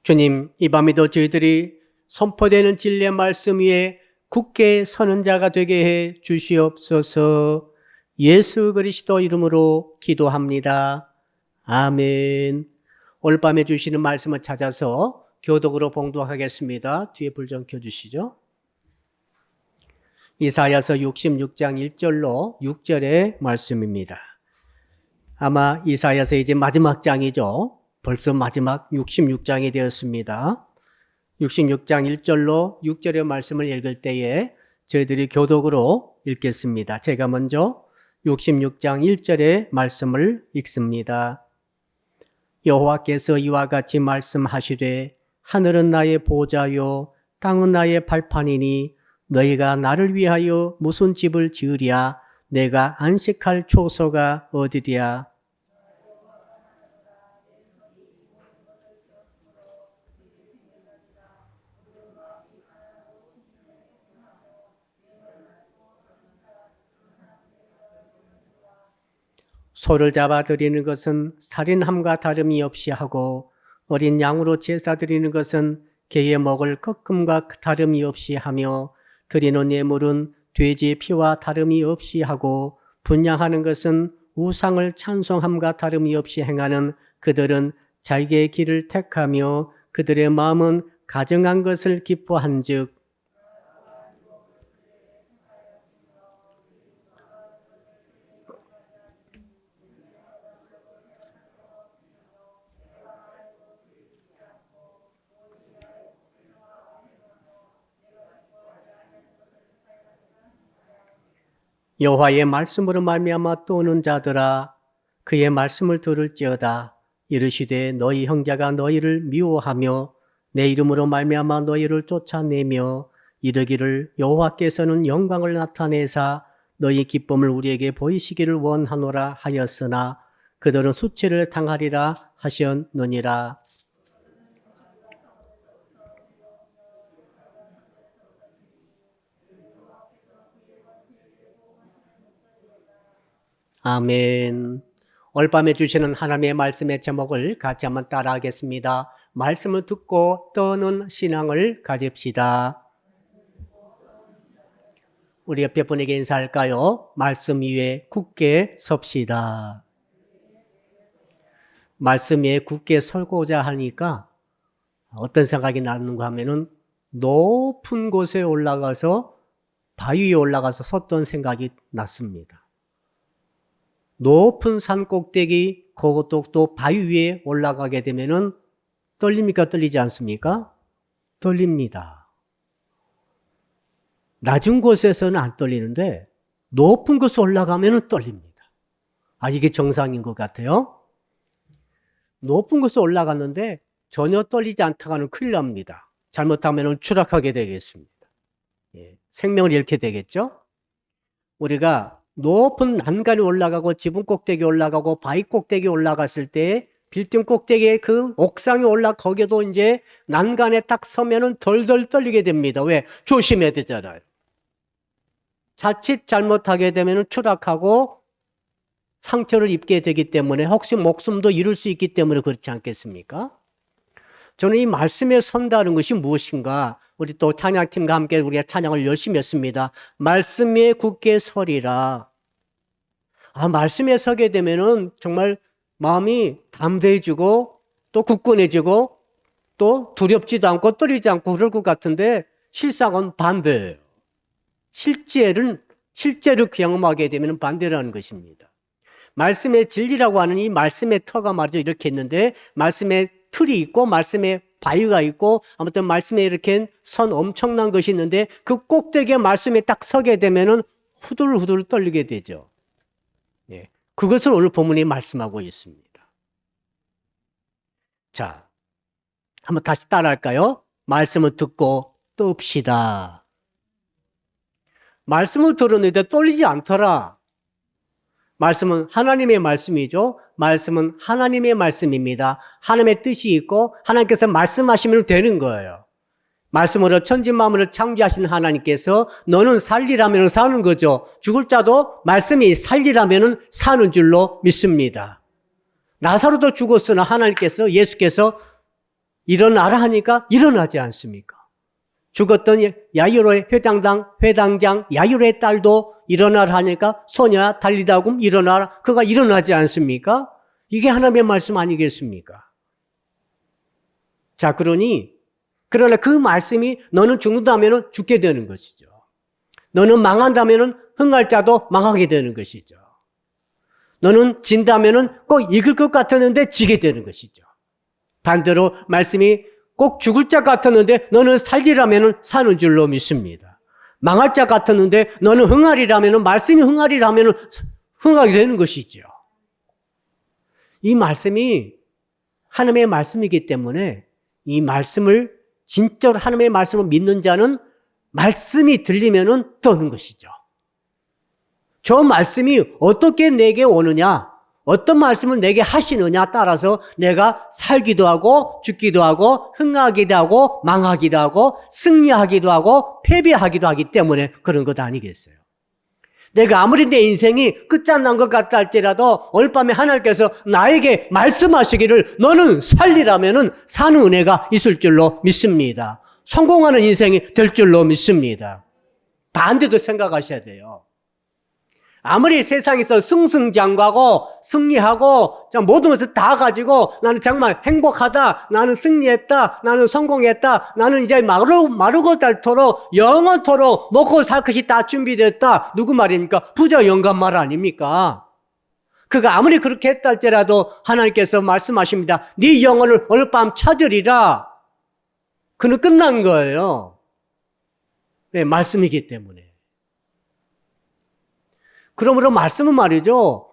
주님, 이 밤에도 저희들이 선포되는 진리의 말씀 위에 굳게 서는 자가 되게 해 주시옵소서. 예수 그리스도 이름으로 기도합니다. 아멘. 오늘 밤에 주시는 말씀을 찾아서 교독으로 봉독하겠습니다. 뒤에 불 좀 켜주시죠. 이사야서 66장 1절로 6절의 말씀입니다. 아마 이사야서 이제 마지막 장이죠. 벌써 마지막 66장이 되었습니다. 66장 1절로 6절의 말씀을 읽을 때에 저희들이 교독으로 읽겠습니다. 제가 먼저 66장 1절의 말씀을 읽습니다. 여호와께서 이와 같이 말씀하시되 하늘은 나의 보좌요 땅은 나의 발판이니 너희가 나를 위하여 무슨 집을 지으랴 내가 안식할 초소가 어디랴. 소를 잡아 드리는 것은 살인함과 다름이 없이 하고 어린 양으로 제사 드리는 것은 개의 먹을 꺾음과 다름이 없이 하며 드리는 예물은 돼지 피와 다름이 없이 하고 분향하는 것은 우상을 찬송함과 다름이 없이 행하는 그들은 자기의 길을 택하며 그들의 마음은 가증한 것을 기뻐한즉 여호와의 말씀으로 말미암아 떠오는 자들아 그의 말씀을 들을지어다. 이르시되 너희 형제가 너희를 미워하며 내 이름으로 말미암아 너희를 쫓아내며 이르기를 여호와께서는 영광을 나타내사 너희 기쁨을 우리에게 보이시기를 원하노라 하였으나 그들은 수치를 당하리라 하셨느니라. 아멘. 오늘 밤에 주시는 하나님의 말씀의 제목을 같이 한번 따라하겠습니다. 말씀을 듣고 떠는 신앙을 가집시다. 우리 옆에 분에게 인사할까요? 말씀 위에 굳게 섭시다. 말씀 위에 굳게 설고자 하니까 어떤 생각이 나는가 하면은 높은 곳에 올라가서 바위 위에 올라가서 섰던 생각이 났습니다. 높은 산 꼭대기 그것도 또 바위 위에 올라가게 되면은 떨립니까? 떨리지 않습니까? 떨립니다. 낮은 곳에서는 안 떨리는데 높은 곳에 올라가면은 떨립니다. 이게 정상인 것 같아요. 높은 곳에 올라갔는데 전혀 떨리지 않다가는 큰일 납니다. 잘못하면은 추락하게 되겠습니다. 생명을 잃게 되겠죠? 우리가 높은 난간에 올라가고 지붕 꼭대기에 올라가고 바위 꼭대기에 올라갔을 때 빌딩 꼭대기에 그 옥상에 거기도 이제 난간에 딱 서면은 덜덜 떨리게 됩니다. 왜? 조심해야 되잖아요. 자칫 잘못하게 되면은 추락하고 상처를 입게 되기 때문에 혹시 목숨도 잃을 수 있기 때문에 그렇지 않겠습니까? 저는 이 말씀에 선다는 것이 무엇인가? 우리 또 찬양팀과 함께 우리가 찬양을 열심히 했습니다. 말씀에 굳게 서리라. 말씀에 서게 되면은 정말 마음이 담대해지고 또 굳건해지고 또 두렵지도 않고 떨리지 않고 그럴 것 같은데 실상은 반대예요. 실제를 경험하게 되면 반대라는 것입니다. 말씀의 진리라고 하는 이 말씀의 터가 말이죠. 이렇게 있는데 말씀의 틀이 있고 말씀의 바위가 있고 아무튼 말씀에 이렇게 선 엄청난 것이 있는데 그 꼭대기에 말씀에 딱 서게 되면은 후들후들 떨리게 되죠. 그것을 오늘 본문이 말씀하고 있습니다. 자, 한번 다시 따라할까요? 말씀을 듣고 떱시다. 말씀을 들었는데 떨리지 않더라. 말씀은 하나님의 말씀이죠. 말씀은 하나님의 말씀입니다. 하나님의 뜻이 있고 하나님께서 말씀하시면 되는 거예요. 말씀으로 천지만물을 창조하신 하나님께서 너는 살리라면 사는 거죠. 죽을 자도 말씀이 살리라면 사는 줄로 믿습니다. 나사로도 죽었으나 하나님께서 예수께서 일어나라 하니까 일어나지 않습니까? 죽었던 야이로의 회당장 야이로의 딸도 일어나라 하니까 소녀야 달리다굼 일어나라. 그가 일어나지 않습니까? 이게 하나님의 말씀 아니겠습니까? 자, 그러나 그 말씀이 너는 죽는다면 죽게 되는 것이죠. 너는 망한다면 흥할 자도 망하게 되는 것이죠. 너는 진다면 꼭 이길 것 같았는데 지게 되는 것이죠. 반대로 말씀이 꼭 죽을 자 같았는데 너는 살리라면 사는 줄로 믿습니다. 망할 자 같았는데 너는 흥하리라면 말씀이 흥하리라면 흥하게 되는 것이죠. 이 말씀이 하나님의 말씀이기 때문에 이 말씀을 진짜로 하나님의 말씀을 믿는 자는 말씀이 들리면은 떠는 것이죠. 저 말씀이 어떻게 내게 오느냐, 어떤 말씀을 내게 하시느냐 따라서 내가 살기도 하고 죽기도 하고 흥하기도 하고 망하기도 하고 승리하기도 하고 패배하기도 하기 때문에 그런 것 아니겠어요. 내가 아무리 내 인생이 끝장난 것 같다 할지라도 오늘 밤에 하나님께서 나에게 말씀하시기를 너는 살리라면은 사는 은혜가 있을 줄로 믿습니다. 성공하는 인생이 될 줄로 믿습니다. 반대도 생각하셔야 돼요. 아무리 세상에서 승승장구하고 승리하고 모든 것을 다 가지고 나는 정말 행복하다, 나는 승리했다, 나는 성공했다, 나는 이제 마르고 닳도록 영원토록 먹고 살 것이 다 준비됐다. 누구 말입니까? 부자 영감 말 아닙니까? 그가 아무리 그렇게 했다 할지라도 하나님께서 말씀하십니다. 네 영혼을 오늘 밤 찾으리라. 그는 끝난 거예요. 네, 말씀이기 때문에. 그러므로 말씀은 말이죠.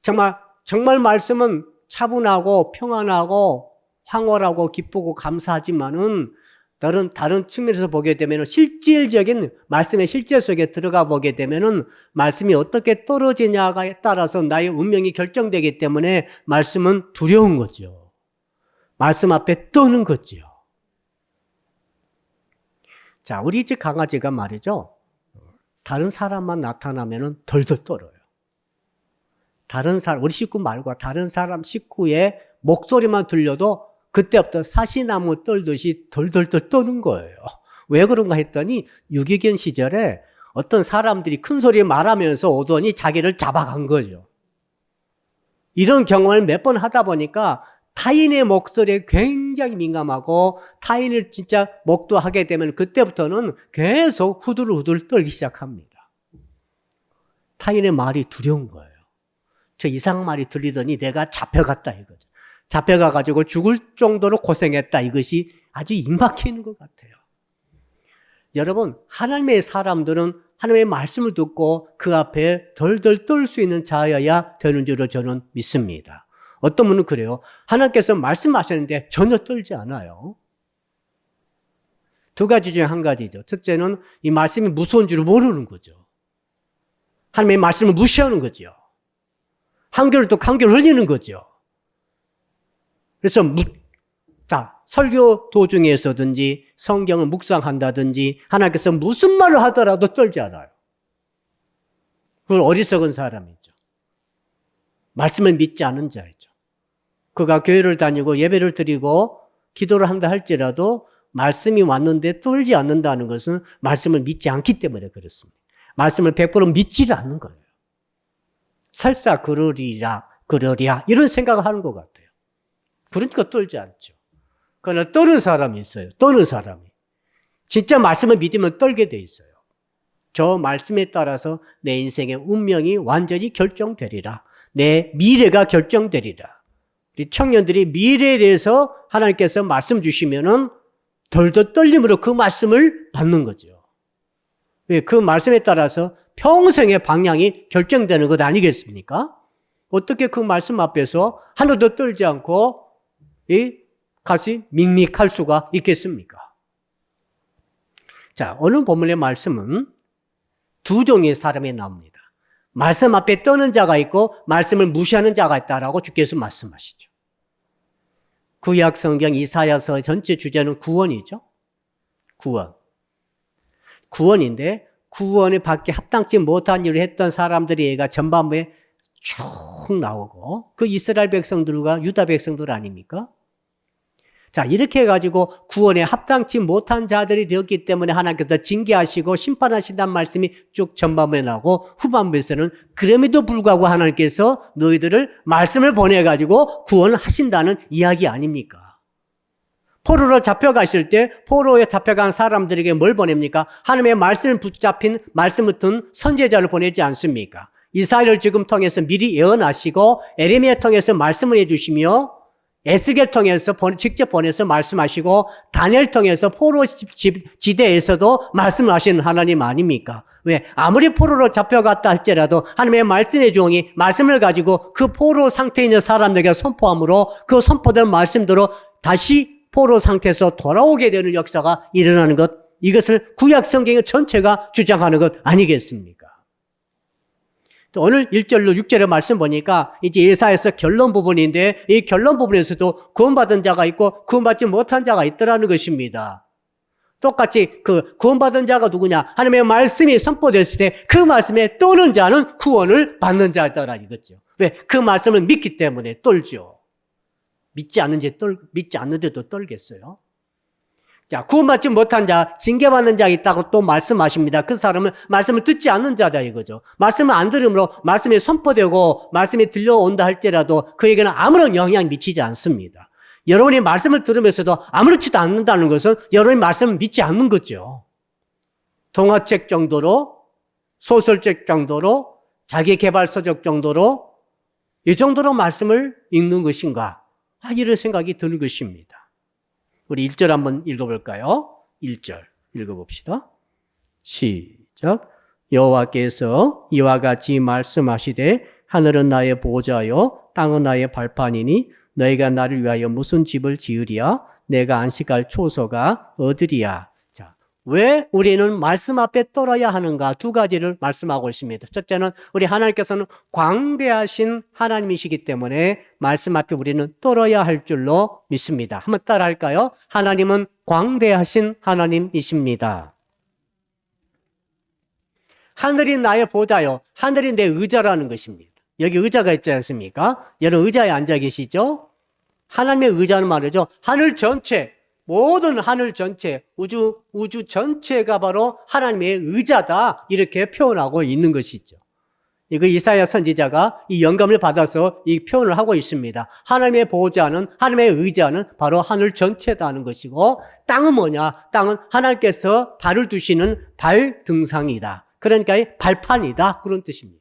정말 말씀은 차분하고 평안하고 황홀하고 기쁘고 감사하지만은 다른 측면에서 보게 되면 실질적인 말씀의 실제 속에 들어가 보게 되면은 말씀이 어떻게 떨어지냐에 따라서 나의 운명이 결정되기 때문에 말씀은 두려운 거죠. 말씀 앞에 떠는 거죠. 자, 우리 집 강아지가 말이죠. 다른 사람만 나타나면은 덜덜 떨어요. 우리 식구 말고 다른 사람 식구의 목소리만 들려도 그때부터 사시나무 떨듯이 덜덜덜 떠는 거예요. 왜 그런가 했더니 유기견 시절에 어떤 사람들이 큰 소리에 말하면서 오더니 자기를 잡아간 거죠. 이런 경험을 몇 번 하다 보니까 타인의 목소리에 굉장히 민감하고 타인을 진짜 목도하게 되면 그때부터는 계속 후들후들 떨기 시작합니다. 타인의 말이 두려운 거예요. 저 이상한 말이 들리더니 내가 잡혀갔다 이거죠. 잡혀가가지고 죽을 정도로 고생했다 이것이 아주 임박히는 것 같아요. 여러분, 하나님의 사람들은 하나님의 말씀을 듣고 그 앞에 덜덜 떨 수 있는 자여야 되는 줄로 저는 믿습니다. 어떤 분은 그래요. 하나님께서 말씀하셨는데 전혀 떨지 않아요. 두 가지 중에 한 가지죠. 첫째는 이 말씀이 무서운 줄 모르는 거죠. 하나님의 말씀을 무시하는 거죠. 한결 또 한결 흘리는 거죠. 그래서 설교 도중에서든지 성경을 묵상한다든지 하나님께서 무슨 말을 하더라도 떨지 않아요. 그건 어리석은 사람이죠. 말씀을 믿지 않은 자이죠. 그가 교회를 다니고 예배를 드리고 기도를 한다 할지라도 말씀이 왔는데 떨지 않는다는 것은 말씀을 믿지 않기 때문에 그렇습니다. 말씀을 100% 믿지를 않는 거예요. 설사 그러랴 이런 생각을 하는 것 같아요. 그러니까 떨지 않죠. 그러나 떠는 사람이 있어요. 떠는 사람이. 진짜 말씀을 믿으면 떨게 돼 있어요. 저 말씀에 따라서 내 인생의 운명이 완전히 결정되리라. 내 미래가 결정되리라. 우리 청년들이 미래에 대해서 하나님께서 말씀 주시면은 덜덜 떨림으로 그 말씀을 받는 거죠. 그 말씀에 따라서 평생의 방향이 결정되는 것 아니겠습니까? 어떻게 그 말씀 앞에서 하나도 떨지 않고 가슴이 밋밋할 수가 있겠습니까? 자, 오늘 본문의 말씀은 두 종의 사람이 나옵니다. 말씀 앞에 떠는 자가 있고 말씀을 무시하는 자가 있다라고 주께서 말씀하시죠. 구약 성경 이사야서 전체 주제는 구원이죠. 구원. 구원인데 구원에 받기 합당치 못한 일을 했던 사람들이 얘가 전반부에 쭉 나오고 그 이스라엘 백성들과 유다 백성들 아닙니까? 자, 이렇게 해가지고 구원에 합당치 못한 자들이 되었기 때문에 하나님께서 징계하시고 심판하신다는 말씀이 쭉 전반부에 나오고 후반부에서는 그럼에도 불구하고 하나님께서 너희들을 말씀을 보내가지고 구원하신다는 이야기 아닙니까? 포로로 잡혀가실 때 포로에 잡혀간 사람들에게 뭘 보냅니까? 하나님의 말씀을 붙잡힌 말씀을 든 선지자를 보내지 않습니까? 이사야를 지금 통해서 미리 예언하시고 에레미야 통해서 말씀을 해주시며 에스겔 통해서 직접 보내서 말씀하시고 다니엘 통해서 포로 지대에서도 말씀하시는 하나님 아닙니까? 왜? 아무리 포로로 잡혀갔다 할지라도 하나님의 말씀의 종이 말씀을 가지고 그 포로 상태에 있는 사람들에게 선포함으로 그 선포된 말씀대로 다시 포로 상태에서 돌아오게 되는 역사가 일어나는 것, 이것을 구약 성경의 전체가 주장하는 것 아니겠습니까? 또 오늘 1절로 6절의 말씀 보니까 이제 예사에서 결론 부분인데 이 결론 부분에서도 구원받은 자가 있고 구원받지 못한 자가 있더라는 것입니다. 똑같이 그 구원받은 자가 누구냐? 하나님의 말씀이 선포됐을 때 그 말씀에 떠는 자는 구원을 받는 자더라 이거죠. 왜? 그 말씀을 믿기 때문에 떨죠. 믿지 않는데도 떨겠어요. 자, 구원받지 못한 자, 징계받는 자가 있다고 또 말씀하십니다. 그 사람은 말씀을 듣지 않는 자다 이거죠. 말씀을 안 들으므로 말씀이 선포되고 말씀이 들려온다 할지라도 그에게는 아무런 영향이 미치지 않습니다. 여러분이 말씀을 들으면서도 아무렇지도 않는다는 것은 여러분이 말씀을 믿지 않는 거죠. 동화책 정도로, 소설책 정도로, 자기개발서적 정도로 이 정도로 말씀을 읽는 것인가? 이런 생각이 드는 것입니다. 우리 1절 한번 읽어볼까요? 1절 읽어봅시다. 시작. 여호와께서 이와 같이 말씀하시되 하늘은 나의 보좌요 땅은 나의 발판이니 너희가 나를 위하여 무슨 집을 지으리야? 내가 안식할 초소가 어디리야? 자, 왜 우리는 말씀 앞에 떨어야 하는가? 두 가지를 말씀하고 있습니다. 첫째는 우리 하나님께서는 광대하신 하나님이시기 때문에 말씀 앞에 우리는 떨어야 할 줄로 믿습니다. 한번 따라 할까요? 하나님은 광대하신 하나님이십니다. 하늘이 나의 보좌요. 하늘이 내 의자라는 것입니다. 여기 의자가 있지 않습니까? 여러분 의자에 앉아 계시죠? 하나님의 의자는 말이죠. 하늘 전체, 모든 하늘 전체, 우주 전체가 바로 하나님의 의자다. 이렇게 표현하고 있는 것이죠. 이거 이사야 선지자가 이 영감을 받아서 이 표현을 하고 있습니다. 하나님의 보좌는, 하나님의 의자는 바로 하늘 전체다는 것이고, 땅은 뭐냐? 땅은 하나님께서 발을 두시는 발 등상이다. 그러니까 발판이다. 그런 뜻입니다.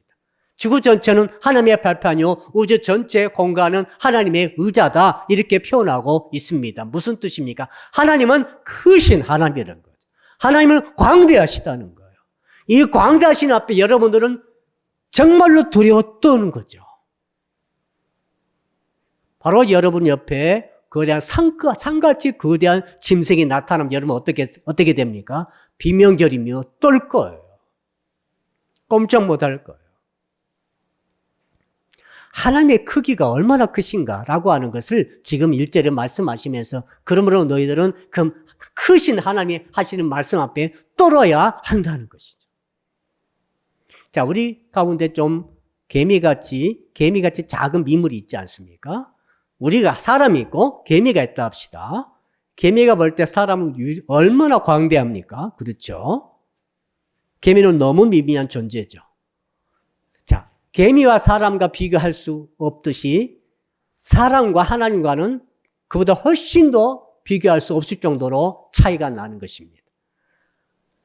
지구 전체는 하나님의 발판이요, 우주 전체 공간은 하나님의 의자다. 이렇게 표현하고 있습니다. 무슨 뜻입니까? 하나님은 크신 하나님이라는 거죠. 하나님은 광대하시다는 거예요. 이 광대하신 앞에 여러분들은 정말로 두려워 떠는 거죠. 바로 여러분 옆에 거대한 산같이 거대한 짐승이 나타나면 여러분 어떻게 됩니까? 비명결이며 떨 거예요. 꼼짝 못할 거예요. 하나님의 크기가 얼마나 크신가라고 하는 것을 지금 1절에 말씀하시면서 그러므로 너희들은 그 크신 하나님이 하시는 말씀 앞에 떨어야 한다는 것이죠. 자, 우리 가운데 좀 개미같이 작은 미물이 있지 않습니까? 우리가 사람이 있고 개미가 있다 합시다. 개미가 볼 때 사람은 얼마나 광대합니까? 그렇죠? 개미는 너무 미미한 존재죠. 자, 개미와 사람과 비교할 수 없듯이 사람과 하나님과는 그보다 훨씬 더 비교할 수 없을 정도로 차이가 나는 것입니다.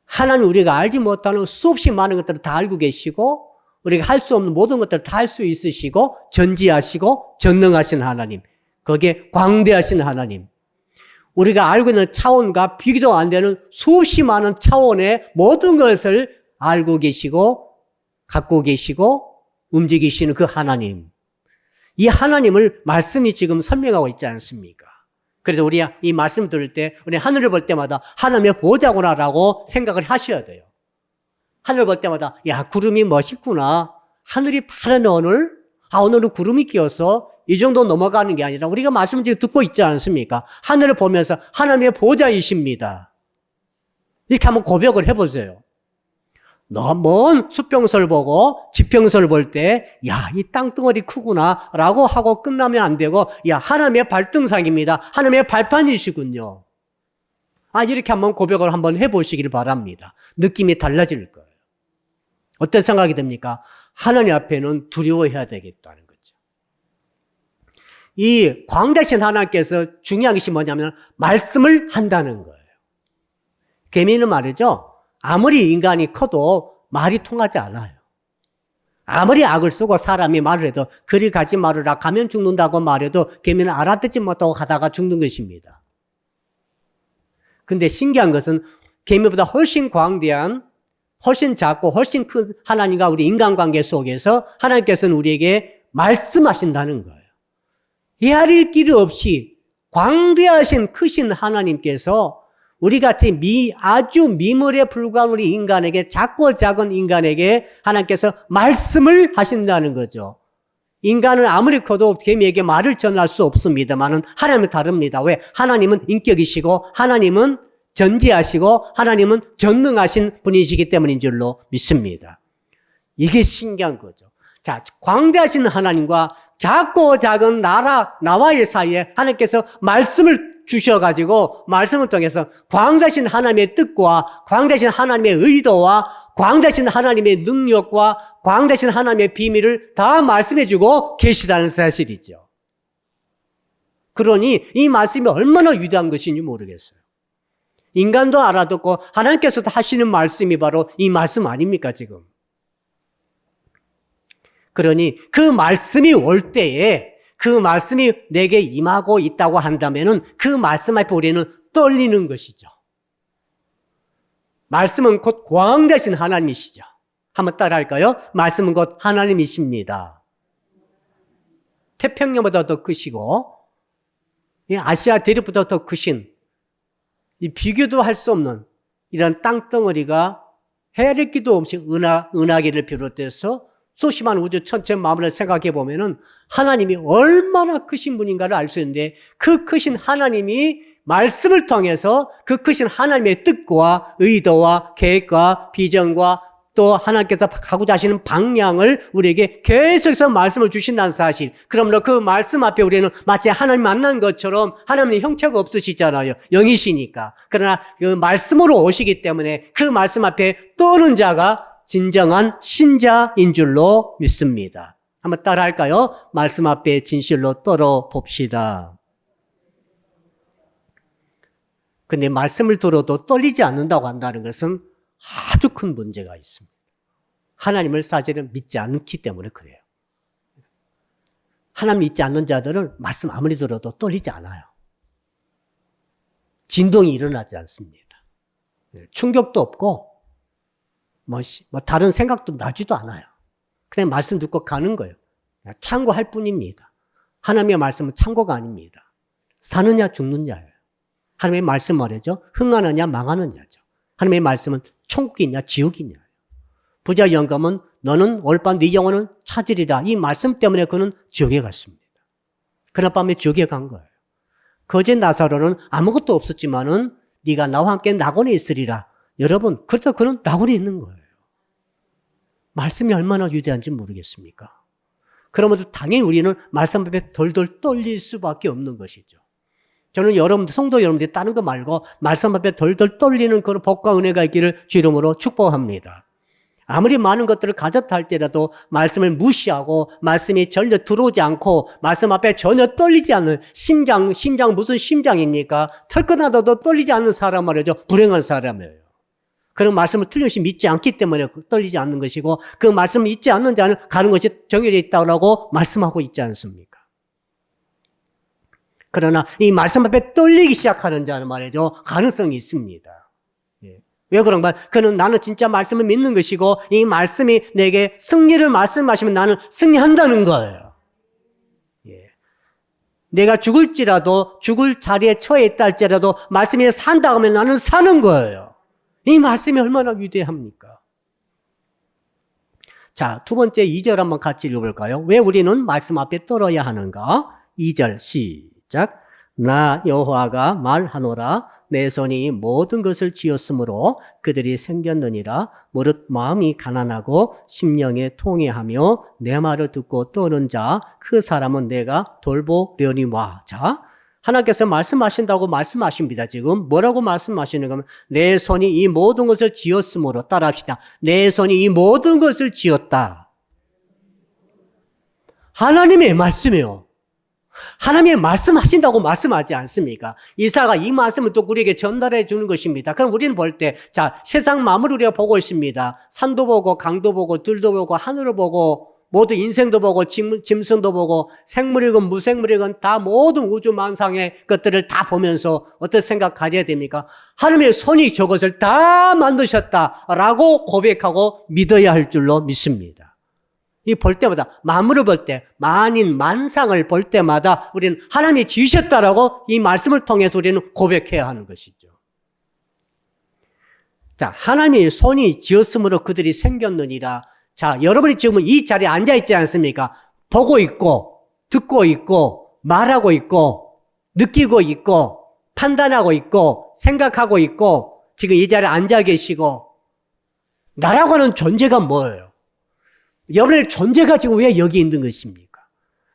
하나님 우리가 알지 못하는 수없이 많은 것들을 다 알고 계시고 우리가 할 수 없는 모든 것들을 다 할 수 있으시고 전지하시고 전능하신 하나님, 거기에 광대하신 하나님, 우리가 알고 있는 차원과 비교도 안 되는 수없이 많은 차원의 모든 것을 알고 계시고 갖고 계시고 움직이시는 그 하나님, 이 하나님을 말씀이 지금 설명하고 있지 않습니까? 그래서 우리 이 말씀 들을 때 우리 하늘을 볼 때마다 하나님의 보좌구나라고 생각을 하셔야 돼요. 하늘을 볼 때마다 야, 구름이 멋있구나. 하늘이 파란 오늘? 오늘은 구름이 끼어서 이 정도 넘어가는 게 아니라 우리가 말씀을 지금 듣고 있지 않습니까? 하늘을 보면서 하나님의 보좌이십니다. 이렇게 한번 고백을 해보세요. 너 먼 수평설 보고 지평설 볼 때, 야, 이 땅덩어리 크구나 라고 하고 끝나면 안 되고, 야, 하나님의 발등상입니다. 하나님의 발판이시군요. 이렇게 한번 고백을 한번 해보시길 바랍니다. 느낌이 달라질 거예요. 어떤 생각이 듭니까? 하나님 앞에는 두려워해야 되겠다는 거죠. 이 광대신 하나님께서 중요한 것이 뭐냐면 말씀을 한다는 거예요. 개미는 말이죠. 아무리 인간이 커도 말이 통하지 않아요. 아무리 악을 쓰고 사람이 말을 해도 그리 가지 말으라 가면 죽는다고 말해도 개미는 알아듣지 못하고 가다가 죽는 것입니다. 근데 신기한 것은 개미보다 훨씬 광대한, 훨씬 작고 훨씬 큰 하나님과 우리 인간관계 속에서 하나님께서는 우리에게 말씀하신다는 거예요. 헤아릴 길이 없이 광대하신 크신 하나님께서 우리같이 아주 미물에 불과한 우리 인간에게, 작고 작은 인간에게 하나님께서 말씀을 하신다는 거죠. 인간은 아무리 커도 개미에게 말을 전할 수 없습니다만은 하나님은 다릅니다. 왜? 하나님은 인격이시고 하나님은 전지하시고 하나님은 전능하신 분이시기 때문인 줄로 믿습니다. 이게 신기한 거죠. 자, 광대하신 하나님과 작고 작은 나와의 사이에 하나님께서 말씀을 주셔가지고 말씀을 통해서 광대하신 하나님의 뜻과 광대하신 하나님의 의도와 광대하신 하나님의 능력과 광대하신 하나님의 비밀을 다 말씀해주고 계시다는 사실이죠. 그러니 이 말씀이 얼마나 위대한 것인지 모르겠어요. 인간도 알아듣고 하나님께서도 하시는 말씀이 바로 이 말씀 아닙니까 지금? 그러니 그 말씀이 올 때에 그 말씀이 내게 임하고 있다고 한다면은 그 말씀 앞에 우리는 떨리는 것이죠. 말씀은 곧 광대하신 하나님이시죠. 한번 따라 할까요? 말씀은 곧 하나님이십니다. 태평양보다 더 크시고 아시아 대륙보다 더 크신 이 비교도 할 수 없는 이런 땅덩어리가 헤아릴 길도 없이 은하계를 비롯해서 수십만 우주 천체 만물을 생각해 보면은 하나님이 얼마나 크신 분인가를 알 수 있는데 그 크신 하나님이 말씀을 통해서 그 크신 하나님의 뜻과 의도와 계획과 비전과 또 하나님께서 가고자 하시는 방향을 우리에게 계속해서 말씀을 주신다는 사실. 그러므로 그 말씀 앞에 우리는 마치 하나님 만난 것처럼 하나님의 형체가 없으시잖아요. 영이시니까. 그러나 그 말씀으로 오시기 때문에 그 말씀 앞에 떠는 자가 진정한 신자인 줄로 믿습니다. 한번 따라 할까요? 말씀 앞에 진실로 떨어 봅시다. 근데 말씀을 들어도 떨리지 않는다고 한다는 것은 아주 큰 문제가 있습니다. 하나님을 사실은 믿지 않기 때문에 그래요. 하나님 믿지 않는 자들은 말씀 아무리 들어도 떨리지 않아요. 진동이 일어나지 않습니다. 충격도 없고 뭐 다른 생각도 나지도 않아요. 그냥 말씀 듣고 가는 거예요. 참고할 뿐입니다. 하나님의 말씀은 참고가 아닙니다. 사느냐 죽느냐예요. 하나님의 말씀 말이죠. 흥하느냐 망하느냐죠. 하나님의 말씀은 천국이냐 지옥이냐. 부자 영감은 너는 올밤 네 영혼은 찾으리라. 이 말씀 때문에 그는 지옥에 갔습니다. 그날 밤에 지옥에 간 거예요. 거짓 나사로는 아무것도 없었지만은 네가 나와 함께 낙원에 있으리라. 여러분, 그래서 그는 낙원에 있는 거예요. 말씀이 얼마나 위대한지 모르겠습니까? 그러면서 당연히 우리는 말씀 앞에 덜덜 떨릴 수밖에 없는 것이죠. 저는 여러분들, 성도 여러분들이 다른 거 말고 말씀 앞에 덜덜 떨리는 그런 복과 은혜가 있기를 주 이름으로 축복합니다. 아무리 많은 것들을 가졌다 할지라도 말씀을 무시하고 말씀이 전혀 들어오지 않고 말씀 앞에 전혀 떨리지 않는 심장 무슨 심장입니까? 털끝나도 떨리지 않는 사람 말이죠. 불행한 사람이에요. 그런 말씀을 틀림없이 믿지 않기 때문에 떨리지 않는 것이고 그 말씀을 믿지 않는 자는 가는 것이 정해져 있다고 말씀하고 있지 않습니까? 그러나 이 말씀 앞에 떨리기 시작하는 자는 말이죠. 가능성이 있습니다. 왜 그런가? 그는 나는 진짜 말씀을 믿는 것이고 이 말씀이 내게 승리를 말씀하시면 나는 승리한다는 거예요. 내가 죽을지라도 죽을 자리에 처해 있다 할지라도 말씀이 산다 하면 나는 사는 거예요. 이 말씀이 얼마나 위대합니까? 자, 두 번째 2절 한번 같이 읽어볼까요? 왜 우리는 말씀 앞에 떨어야 하는가? 2절 시작. 나 여호와가 말하노라. 내 손이 모든 것을 지었으므로 그들이 생겼느니라. 무릇 마음이 가난하고 심령에 통회하며 내 말을 듣고 떠는 자 그 사람은 내가 돌보려니와. 자, 하나님께서 말씀하신다고 말씀하십니다. 지금 뭐라고 말씀하시는가 하면 내 손이 이 모든 것을 지었으므로. 따라합시다. 내 손이 이 모든 것을 지었다. 하나님의 말씀이요. 하나님이 말씀하신다고 말씀하지 않습니까? 이사가 이 말씀을 또 우리에게 전달해 주는 것입니다. 그럼 우리는 볼 때, 자, 세상 만물을 우리가 보고 있습니다. 산도 보고, 강도 보고, 들도 보고, 하늘을 보고, 모두 인생도 보고, 짐승도 보고, 생물이건 무생물이건 다 모든 우주 만상의 것들을 다 보면서 어떤 생각 가져야 됩니까? 하나님의 손이 저것을 다 만드셨다라고 고백하고 믿어야 할 줄로 믿습니다. 이 볼 때마다, 만물을 볼 때, 만인, 만상을 볼 때마다 우리는 하나님이 지으셨다라고 이 말씀을 통해서 우리는 고백해야 하는 것이죠. 자, 하나님의 손이 지었으므로 그들이 생겼느니라. 자, 여러분이 지금 이 자리에 앉아 있지 않습니까? 보고 있고, 듣고 있고, 말하고 있고, 느끼고 있고, 판단하고 있고, 생각하고 있고, 지금 이 자리에 앉아 계시고, 나라고 하는 존재가 뭐예요? 여러분의 존재가 지금 왜 여기 있는 것입니까?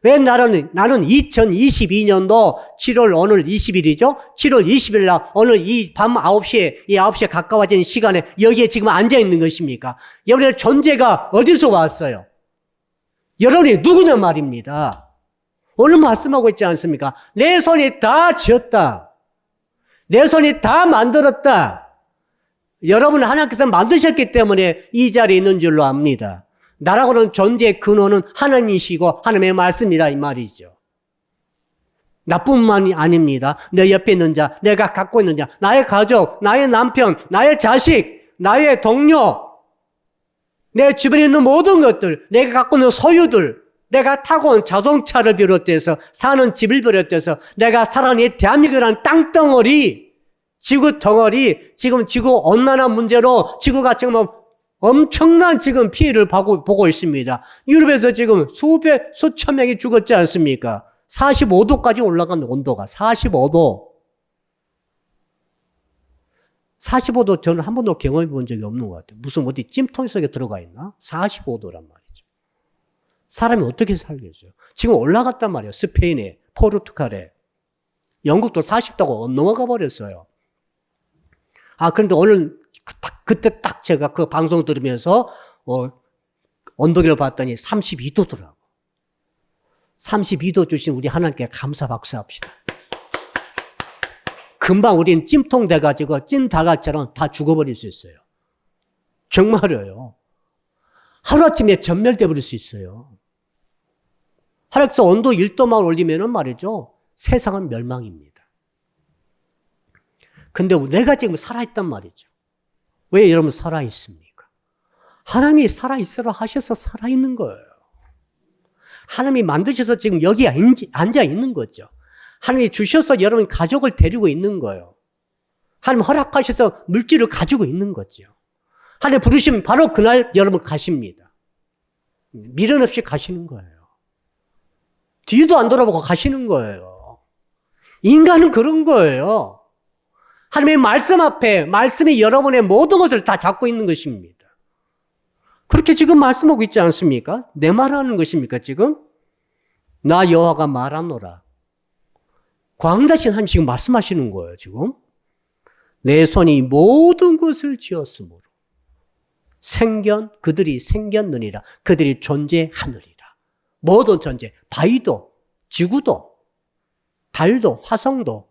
왜 나는 2022년도 7월 오늘 20일이죠? 7월 20일 날 오늘 이 밤 9시에, 이 9시에 가까워진 시간에 여기에 지금 앉아 있는 것입니까? 여러분의 존재가 어디서 왔어요? 여러분이 누구냐 말입니다. 오늘 말씀하고 있지 않습니까? 내 손이 다 지었다. 내 손이 다 만들었다. 여러분을 하나님께서 만드셨기 때문에 이 자리에 있는 줄로 압니다. 나라고는 존재의 근원은 하나님이시고 하나님의 말씀이다 이 말이죠. 나뿐만이 아닙니다. 내 옆에 있는 자, 내가 갖고 있는 자, 나의 가족, 나의 남편, 나의 자식, 나의 동료, 내 주변에 있는 모든 것들, 내가 갖고 있는 소유들, 내가 타고 온 자동차를 비롯해서 사는 집을 비롯해서 내가 살아가는 이 대한민국이라는 땅덩어리, 지구 덩어리, 지금 지구 온난화 문제로 지구가 지금 엄청난 지금 피해를 보고 있습니다. 유럽에서 지금 수천 명이 죽었지 않습니까? 45도까지 올라간 온도가 45도. 45도 저는 한 번도 경험해 본 적이 없는 것 같아요. 무슨 어디 찜통 속에 들어가 있나? 45도란 말이죠. 사람이 어떻게 살겠어요? 지금 올라갔단 말이에요. 스페인에, 포르투갈에. 영국도 40도가 넘어가 버렸어요. 아, 그런데 오늘 그때 딱 제가 그 방송 들으면서 온도계를 봤더니 32도더라고. 32도 주신 우리 하나님께 감사 박수합시다. 금방 우린 찜통 돼가지고 찐다갈처럼 다 죽어버릴 수 있어요. 정말이에요. 하루아침에 전멸돼 버릴 수 있어요. 하루에서 온도 1도만 올리면은 말이죠. 세상은 멸망입니다. 근데 내가 지금 살아있단 말이죠. 왜 여러분 살아있습니까? 하나님이 살아있으라 하셔서 살아있는 거예요. 하나님이 만드셔서 지금 여기 앉아 있는 거죠. 하나님이 주셔서 여러분 가족을 데리고 있는 거예요. 하나님 허락하셔서 물질을 가지고 있는 거죠. 하나님 부르시면 바로 그날 여러분 가십니다. 미련 없이 가시는 거예요. 뒤도 안 돌아보고 가시는 거예요. 인간은 그런 거예요. 하나님의 말씀 앞에 말씀이 여러분의 모든 것을 다 잡고 있는 것입니다. 그렇게 지금 말씀하고 있지 않습니까? 내 말하는 것입니까 지금? 나 여호와가 말하노라. 광대하신 하나님 지금 말씀하시는 거예요 지금. 내 손이 모든 것을 지었으므로 그들이 생겼느니라. 그들이 존재하느니라. 모든 존재, 바위도, 지구도, 달도, 화성도,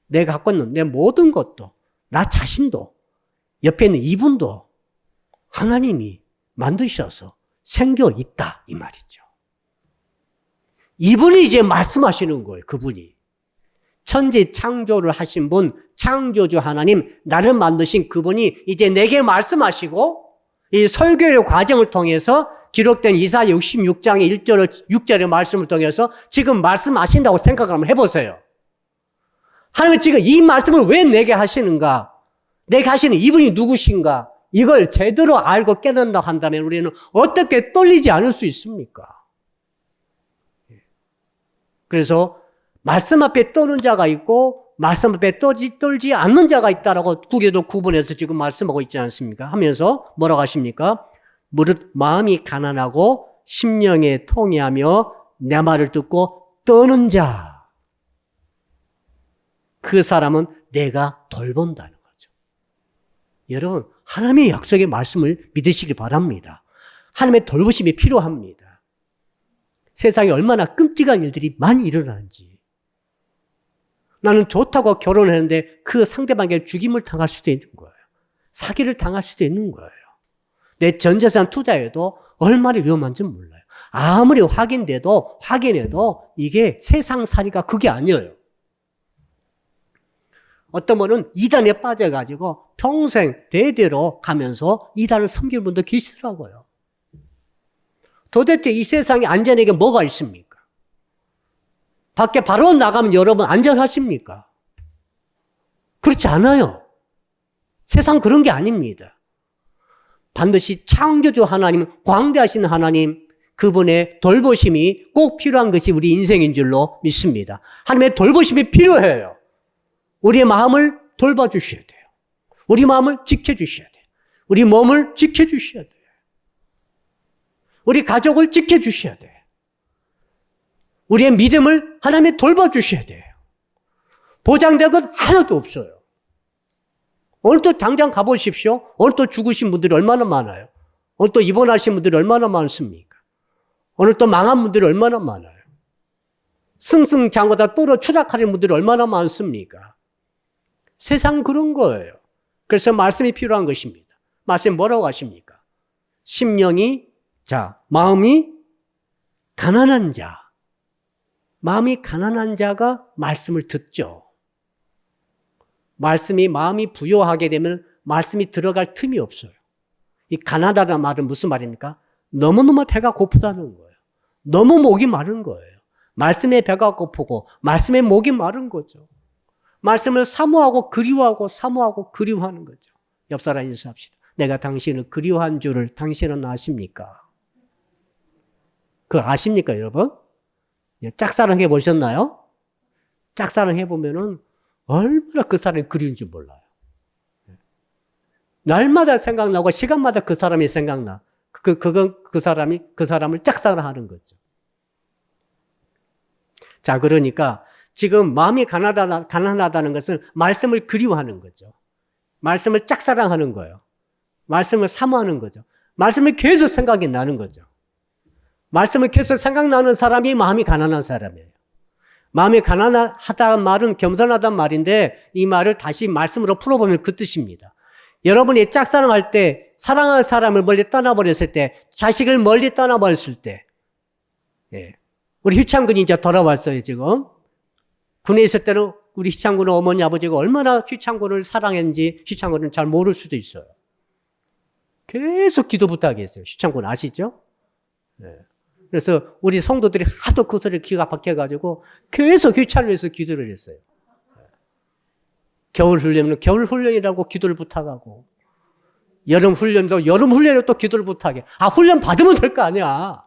내가 갖고 있는 내 모든 것도, 나 자신도, 옆에 있는 이분도 하나님이 만드셔서 생겨 있다 이 말이죠. 이분이 이제 말씀하시는 거예요. 그분이. 천지 창조를 하신 분, 창조주 하나님, 나를 만드신 그분이 이제 내게 말씀하시고 이 설교의 과정을 통해서 기록된 이사야 66장의 1절, 6절의 말씀을 통해서 지금 말씀하신다고 생각을 한번 해보세요. 하나님은 지금 이 말씀을 왜 내게 하시는가? 내게 하시는 이분이 누구신가? 이걸 제대로 알고 깨닫는다 한다면 우리는 어떻게 떨리지 않을 수 있습니까? 그래서 말씀 앞에 떠는 자가 있고 말씀 앞에 떨지 않는 자가 있다라고 두 개도 구분해서 지금 말씀하고 있지 않습니까? 하면서 뭐라고 하십니까? 무릇 마음이 가난하고 심령에 통해하며 내 말을 듣고 떠는 자. 그 사람은 내가 돌본다는 거죠. 여러분, 하나님의 약속의 말씀을 믿으시길 바랍니다. 하나님의 돌보심이 필요합니다. 세상에 얼마나 끔찍한 일들이 많이 일어나는지. 나는 좋다고 결혼했는데 그 상대방에게 죽임을 당할 수도 있는 거예요. 사기를 당할 수도 있는 거예요. 내 전 재산 투자에도 얼마나 위험한지 몰라요. 아무리 확인해도 이게 세상살이가 그게 아니에요. 어떤 분은 이단에 빠져가지고 평생 대대로 가면서 이단을 섬기는 분도 계시더라고요. 도대체 이 세상에 안전하게 뭐가 있습니까? 밖에 바로 나가면 여러분 안전하십니까? 그렇지 않아요. 세상 그런 게 아닙니다. 반드시 창조주 하나님, 광대하신 하나님, 그분의 돌보심이 꼭 필요한 것이 우리 인생인 줄로 믿습니다. 하나님의 돌보심이 필요해요. 우리의 마음을 돌봐주셔야 돼요. 우리 마음을 지켜주셔야 돼요. 우리 몸을 지켜주셔야 돼요. 우리 가족을 지켜주셔야 돼요. 우리의 믿음을 하나님이 돌봐주셔야 돼요. 보장된 건 하나도 없어요. 오늘 또 당장 가보십시오. 오늘 또 죽으신 분들이 얼마나 많아요. 오늘 또 입원하신 분들이 얼마나 많습니까? 오늘 또 망한 분들이 얼마나 많아요. 승승장구다 떨어 추락하는 분들이 얼마나 많습니까? 세상 그런 거예요. 그래서 말씀이 필요한 것입니다. 말씀이 뭐라고 하십니까? 심령이, 마음이 가난한 자. 마음이 가난한 자가 말씀을 듣죠. 마음이 부요하게 되면 말씀이 들어갈 틈이 없어요. 이 가난하다는 말은 무슨 말입니까? 너무너무 배가 고프다는 거예요. 너무 목이 마른 거예요. 말씀에 배가 고프고 말씀에 목이 마른 거죠. 말씀을 사모하고 그리워하는 거죠. 옆 사람 인사합시다. 내가 당신을 그리워한 줄을 당신은 아십니까? 그거 아십니까, 여러분? 짝사랑 해보셨나요? 짝사랑 해보면은 얼마나 그 사람이 그리운지 몰라요. 날마다 생각나고 시간마다 그 사람이 생각나. 그 사람을 짝사랑하는 거죠. 자, 그러니까 지금 마음이 가난하다는 것은 말씀을 그리워하는 거죠. 말씀을 짝사랑하는 거예요. 말씀을 사모하는 거죠. 말씀이 계속 생각이 나는 거죠. 말씀을 계속 생각나는 사람이 마음이 가난한 사람이에요. 마음이 가난하다는 말은 겸손하다는 말인데 이 말을 다시 말씀으로 풀어보면 그 뜻입니다. 여러분이 짝사랑할 때 사랑하는 사람을 멀리 떠나버렸을 때 자식을 멀리 떠나버렸을 때 우리 희창군이 이제 돌아왔어요 지금. 군에 있을 때는 우리 희창군의 어머니 아버지가 얼마나 희창군을 사랑했는지 희창군은 잘 모를 수도 있어요. 계속 기도 부탁했어요. 희창군 아시죠? 그래서 우리 성도들이 하도 그 소리에 귀가 박혀가지고 계속 희창을 위해서 기도를 했어요. 겨울 훈련은 겨울 훈련이라고 기도를 부탁하고 여름 훈련도 여름 훈련으로 또 기도를 부탁해. 훈련 받으면 될 거 아니야.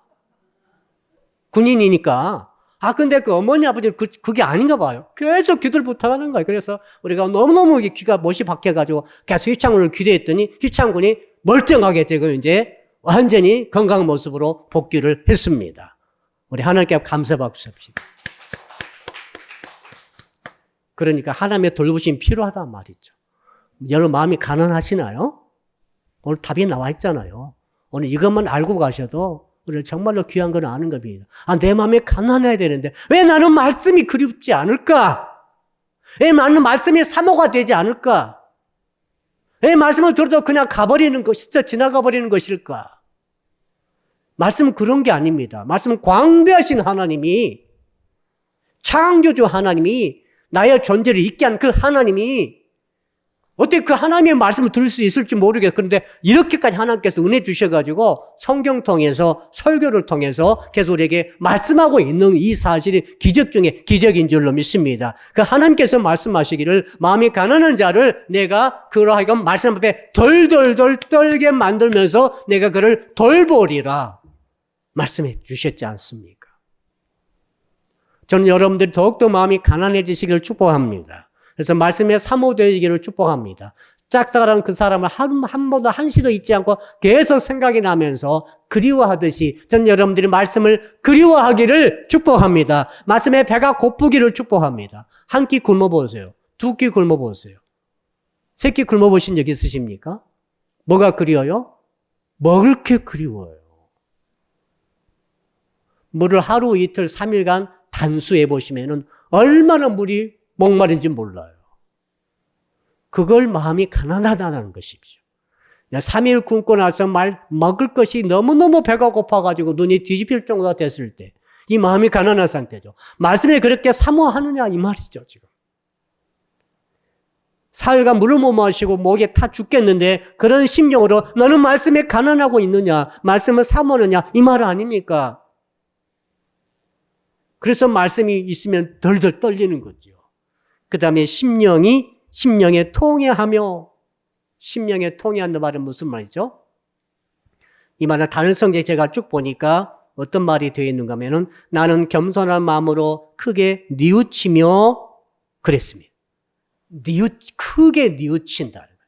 군인이니까. 근데 그 어머니 아버지는 그게 아닌가 봐요. 계속 기도를 부탁하는 거예요. 그래서 우리가 너무너무 귀가 못이 박혀가지고 계속 희창군을 기도했더니 희창군이 멀쩡하게 지금 이제 완전히 건강한 모습으로 복귀를 했습니다. 우리 하나님께 감사 박수 합시다. 그러니까 하나님의 돌보심이 필요하단 말이죠. 여러분 마음이 가난하시나요? 오늘 답이 나와 있잖아요. 오늘 이것만 알고 가셔도 우리 정말로 귀한 건 아는 겁니다. 내 마음이 가난해야 되는데 왜 나는 말씀이 그립지 않을까? 왜 나는 말씀이 사모가 되지 않을까? 왜 말씀을 들어도 그냥 가버리는 것, 진짜 지나가 버리는 것일까? 말씀은 그런 게 아닙니다. 말씀은 광대하신 하나님이, 창조주 하나님이, 나의 존재를 있게 한 그 하나님이 어떻게 그 하나님의 말씀을 들을 수 있을지 모르겠어요. 그런데 이렇게까지 하나님께서 은혜 주셔가지고 성경 통해서 설교를 통해서 계속 우리에게 말씀하고 있는 이 사실이 기적 중에 기적인 줄로 믿습니다. 그 하나님께서 말씀하시기를 마음이 가난한 자를 내가 그러하여금 말씀 앞에 덜덜덜 떨게 만들면서 내가 그를 돌보리라 말씀해 주셨지 않습니까? 저는 여러분들이 더욱더 마음이 가난해지시기를 축복합니다. 그래서 말씀에 사모되기를 축복합니다. 짝사랑하는 그 사람을 한 번도 한시도 잊지 않고 계속 생각이 나면서 그리워하듯이 전 여러분들이 말씀을 그리워하기를 축복합니다. 말씀에 배가 고프기를 축복합니다. 한 끼 굶어보세요. 두 끼 굶어보세요. 세 끼 굶어보신 적 있으십니까? 뭐가 그리워요? 먹을 게 그리워요. 물을 하루, 이틀, 3일간 단수해 보시면은 얼마나 물이 목마른지 몰라요. 그걸 마음이 가난하다는 것이죠. 3일 굶고 나서 먹을 것이 너무너무 배가 고파가지고 눈이 뒤집힐 정도가 됐을 때 이 마음이 가난한 상태죠. 말씀에 그렇게 사모하느냐 이 말이죠. 지금 사흘간 물을 못 마시고 목에 타 죽겠는데 그런 심정으로 너는 말씀에 가난하고 있느냐, 말씀을 사모하느냐 이 말 아닙니까? 그래서 말씀이 있으면 덜덜 떨리는 거죠. 그 다음에 심령에 통해하며, 심령에 통해한다는 말은 무슨 말이죠? 이 말은 다른 성경 제가 쭉 보니까 어떤 말이 되어 있는가 하면은 나는 겸손한 마음으로 크게 뉘우치며 그랬습니다. 크게 뉘우친다는 거죠.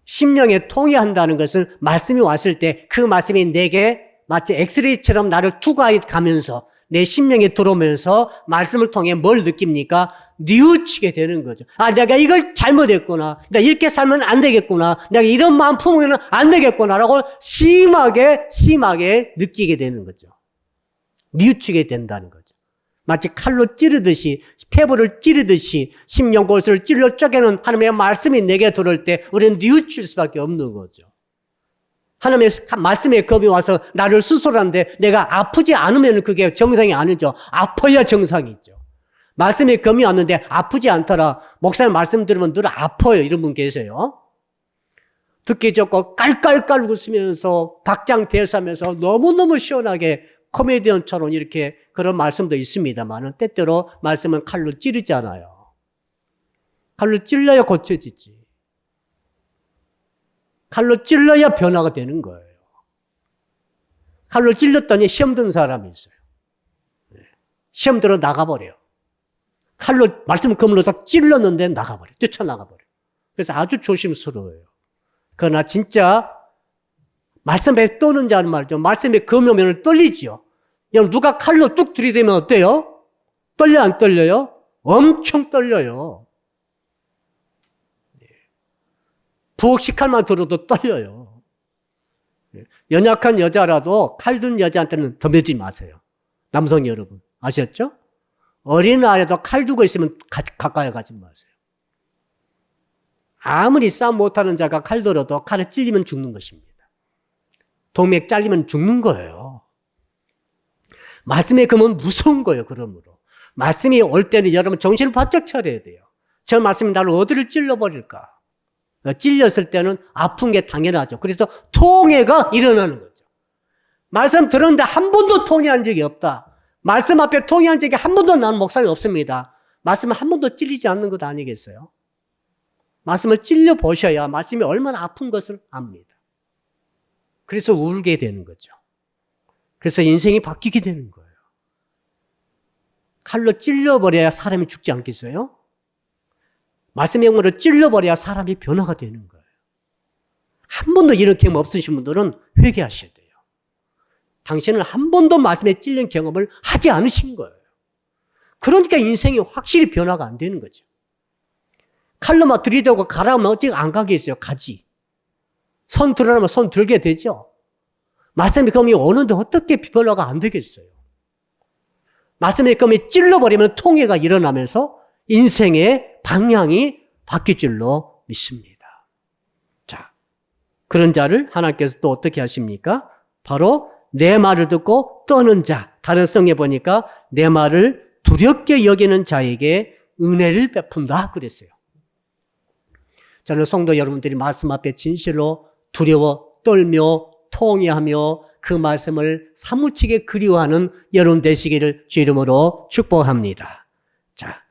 심령에 통해한다는 것은 말씀이 왔을 때 그 말씀이 내게 마치 엑스레이처럼 나를 투과해 가면서 내 심령에 들어오면서 말씀을 통해 뭘 느낍니까? 뉘우치게 되는 거죠. 아, 내가 이걸 잘못했구나. 내가 이렇게 살면 안 되겠구나. 내가 이런 마음 품으면 안 되겠구나라고 심하게 느끼게 되는 거죠. 뉘우치게 된다는 거죠. 마치 칼로 찌르듯이, 폐부를 찌르듯이 심령골수를 찔러 쪼개는 하나님의 말씀이 내게 들어올 때 우리는 뉘우칠 수밖에 없는 거죠. 하나님의 말씀의 겁이 와서 나를 수술하는데 내가 아프지 않으면 그게 정상이 아니죠. 아파야 정상이죠. 말씀의 검이 왔는데 아프지 않더라. 목사님 말씀 들으면 늘 아파요. 이런 분 계세요. 듣기 좋고 깔깔깔 웃으면서 박장대소하면서 너무너무 시원하게 코미디언처럼 이렇게 그런 말씀도 있습니다만 때때로 말씀은 칼로 찌르잖아요. 칼로 찔러야 고쳐지지. 칼로 찔러야 변화가 되는 거예요. 칼로 찔렀더니 시험 든 사람이 있어요. 시험 들어 나가버려요. 칼로 말씀 그물로 딱 찔렀는데 나가버려요. 뛰쳐나가버려요. 그래서 아주 조심스러워요. 그러나 진짜 말씀에 떠는 자는 말이죠. 말씀에 검으면 떨리죠. 누가 칼로 뚝 들이대면 어때요? 떨려 안 떨려요? 엄청 떨려요. 부엌식 칼만 들어도 떨려요. 연약한 여자라도 칼 든 여자한테는 덤벼지 마세요. 남성 여러분 아셨죠? 어린아이라도 칼 두고 있으면 가까이 가지 마세요. 아무리 싸움 못하는 자가 칼 들어도 칼에 찔리면 죽는 것입니다. 동맥 잘리면 죽는 거예요. 말씀의 검은 무서운 거예요. 그러므로 말씀이 올 때는 여러분 정신을 바짝 차려야 돼요. 저 말씀이 나를 어디를 찔러버릴까? 찔렸을 때는 아픈 게 당연하죠. 그래서 통해가 일어나는 거죠. 말씀 들었는데 한 번도 통해한 적이 없다. 말씀 앞에 통해한 적이 한 번도 나는 목사님 없습니다. 말씀은 한 번도 찔리지 않는 것 아니겠어요? 말씀을 찔려 보셔야 말씀이 얼마나 아픈 것을 압니다. 그래서 울게 되는 거죠. 그래서 인생이 바뀌게 되는 거예요. 칼로 찔려버려야 사람이 죽지 않겠어요? 말씀의 영으로 찔러버려야 사람이 변화가 되는 거예요. 한 번도 이런 경험 없으신 분들은 회개하셔야 돼요. 당신은 한 번도 말씀에 찔린 경험을 하지 않으신 거예요. 그러니까 인생이 확실히 변화가 안 되는 거죠. 칼로 막 들이대고 가라면 어찌 안 가겠어요. 가지. 손 들으라면 손 들게 되죠. 말씀의 검이 오는데 어떻게 변화가 안 되겠어요. 말씀의 검이 찔러버리면 통해가 일어나면서 인생의 방향이 바뀔 줄로 믿습니다. 자, 그런 자를 하나님께서 또 어떻게 하십니까? 바로 내 말을 듣고 떠는 자. 다른 성에 보니까 내 말을 두렵게 여기는 자에게 은혜를 베푼다 그랬어요. 저는 성도 여러분들이 말씀 앞에 진실로 두려워 떨며 통회하며 그 말씀을 사무치게 그리워하는 여러분 되시기를 주 이름으로 축복합니다. 자,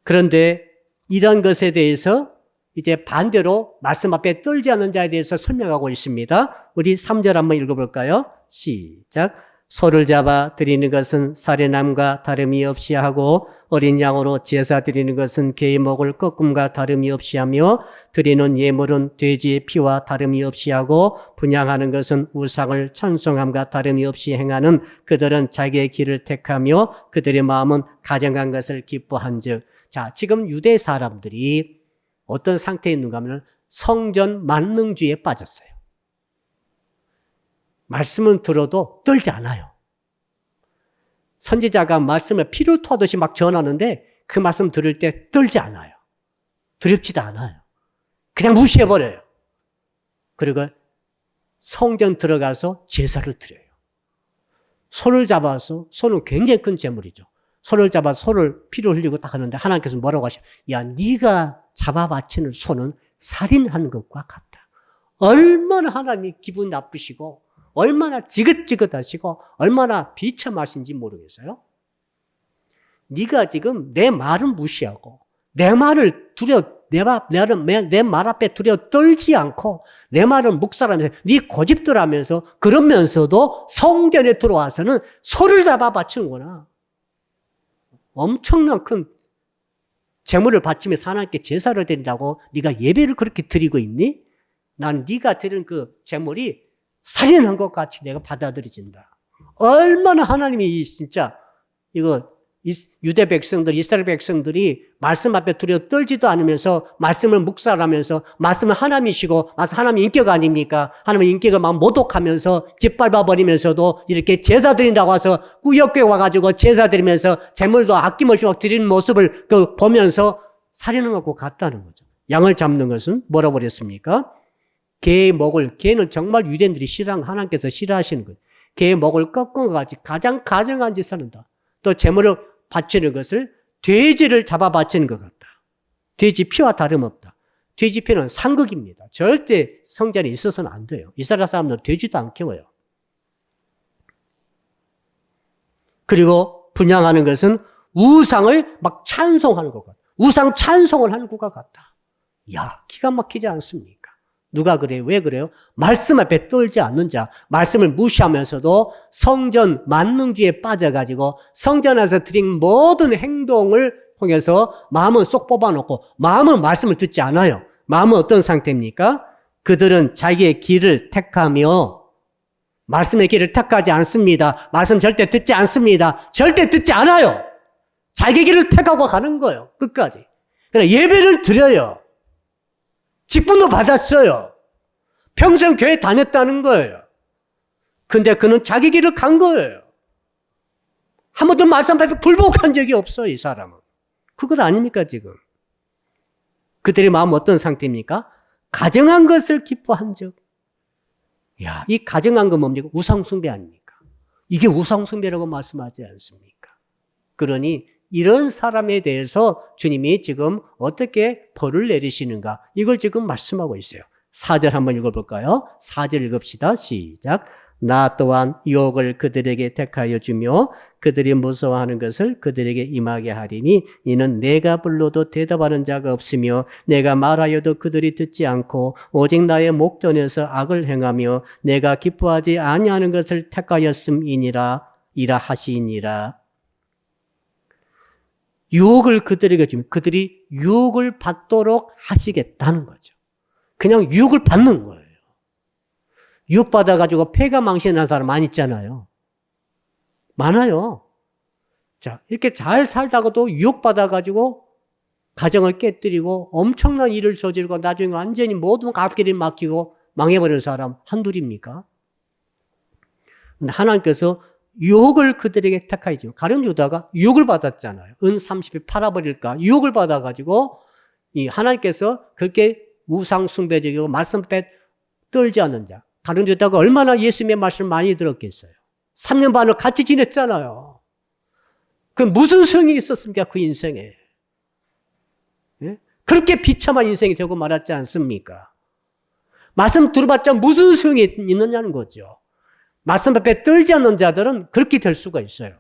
그런데 이런 것에 대해서 이제 반대로 말씀 앞에 떨지 않는 자에 대해서 설명하고 있습니다. 우리 3절 한번 읽어볼까요? 시작. 소를 잡아 드리는 것은 살인함과 다름이 없이 하고 어린 양으로 제사 드리는 것은 개의 목을 꺾음과 다름이 없이 하며 드리는 예물은 돼지의 피와 다름이 없이 하고 분향하는 것은 우상을 찬송함과 다름이 없이 행하는 그들은 자기의 길을 택하며 그들의 마음은 가증한 것을 기뻐한즉. 자, 지금 유대 사람들이 어떤 상태에 있는가 하면 성전 만능주의에 빠졌어요. 말씀을 들어도 떨지 않아요. 선지자가 말씀을 피를 토하듯이 막 전하는데 그 말씀 들을 때 떨지 않아요. 두렵지도 않아요. 그냥 무시해버려요. 그리고 성전 들어가서 제사를 드려요. 소를 잡아서, 소는 굉장히 큰 제물이죠. 소를 잡아서 소를 피를 흘리고 딱 하는데 하나님께서 뭐라고 하셔? 야, 네가 잡아 바치는 소는 살인한 것과 같다. 얼마나 하나님이 기분 나쁘시고 얼마나 지긋지긋하시고 얼마나 비참하신지 모르겠어요. 네가 지금 내 말을 무시하고 내 말을 내 말 앞에 두려워 떨지 않고 내 말을 묵살하면서 네 고집들하면서 그러면서도 성전에 들어와서는 소를 잡아 바치는구나. 엄청난 큰 제물을 바치면서 하나님께 제사를 드린다고 네가 예배를 그렇게 드리고 있니? 난 네가 드리는 그 제물이 살인한 것 같이 내가 받아들여진다. 얼마나 하나님이 진짜 이거 유대 백성들, 이스라엘 백성들이 말씀 앞에 두려워 떨지도 않으면서 말씀을 묵살하면서 말씀은 하나님이시고 하나님의 인격 아닙니까? 하나님의 인격을 막 모독하면서 짓밟아버리면서도 이렇게 제사 드린다고 와서 꾸역꾸에 와가지고 제사 드리면서 제물도 아낌없이 막 드리는 모습을 보면서 살인한 것과 같다는 거죠. 양을 잡는 것은 뭐라고 그랬습니까? 개의 목을, 개는 정말 유대인들이 싫어하는, 하나님께서 싫어하시는 거예요. 개의 목을 꺾은 것 같이 가장 가증한 짓을 한다. 또 제물을 바치는 것을 돼지를 잡아 바치는 것 같다. 돼지 피와 다름없다. 돼지 피는 상극입니다. 절대 성전에 있어서는 안 돼요. 이스라엘 사람들은 돼지도 안 키워요. 그리고 분향하는 것은 우상을 막 찬송하는 것 같다. 우상 찬송을 하는 것과 같다. 이야, 기가 막히지 않습니까? 누가 그래요? 왜 그래요? 말씀 앞에 떨지 않는 자, 말씀을 무시하면서도 성전 만능주의에 빠져가지고 성전에서 드린 모든 행동을 통해서 마음은 쏙 뽑아놓고 마음은 말씀을 듣지 않아요. 마음은 어떤 상태입니까? 그들은 자기의 길을 택하며 말씀의 길을 택하지 않습니다. 말씀 절대 듣지 않습니다. 절대 듣지 않아요. 자기 길을 택하고 가는 거예요. 끝까지. 그러나 예배를 드려요. 직분도 받았어요. 평생 교회 다녔다는 거예요. 근데 그는 자기 길을 간 거예요. 한 번도 말씀 앞에 불복한 적이 없어요, 이 사람은. 그것 아닙니까, 지금? 그들의 마음은 어떤 상태입니까? 가증한 것을 기뻐한 적. 야, 이 가증한 건 뭡니까? 우상숭배 아닙니까? 이게 우상숭배라고 말씀하지 않습니까? 그러니 이런 사람에 대해서 주님이 지금 어떻게 벌을 내리시는가? 이걸 지금 말씀하고 있어요. 4절 한번 읽어볼까요? 4절 읽읍시다. 시작. 나 또한 유혹을 그들에게 택하여 주며 그들이 무서워하는 것을 그들에게 임하게 하리니 이는 내가 불러도 대답하는 자가 없으며 내가 말하여도 그들이 듣지 않고 오직 나의 목전에서 악을 행하며 내가 기뻐하지 아니하는 것을 택하였음이니라 이라 하시니라. 유혹을 그들에게 주면 그들이 유혹을 받도록 하시겠다는 거죠. 그냥 유혹을 받는 거예요. 유혹받아가지고 폐가 망신한 사람 많이 있잖아요. 많아요. 자, 이렇게 잘 살다가도 유혹받아가지고 가정을 깨뜨리고 엄청난 일을 저지르고 나중에 완전히 모든 앞길을 막히고 망해버리는 사람 한둘입니까? 근데 하나님께서 유혹을 그들에게 택하이죠. 가룟 유다가 유혹을 받았잖아요. 은 30에 팔아버릴까? 유혹을 받아가지고 이 하나님께서 그렇게 우상 숭배적이고 말씀 앞에 떨지 않는 자. 가룟 유다가 얼마나 예수님의 말씀을 많이 들었겠어요. 3년 반을 같이 지냈잖아요. 그 무슨 소용이 있었습니까? 그 인생에. 예? 그렇게 비참한 인생이 되고 말았지 않습니까? 말씀 들어봤자 무슨 소용이 있느냐는 거죠. 말씀 앞에 떨지 않는 자들은 그렇게 될 수가 있어요.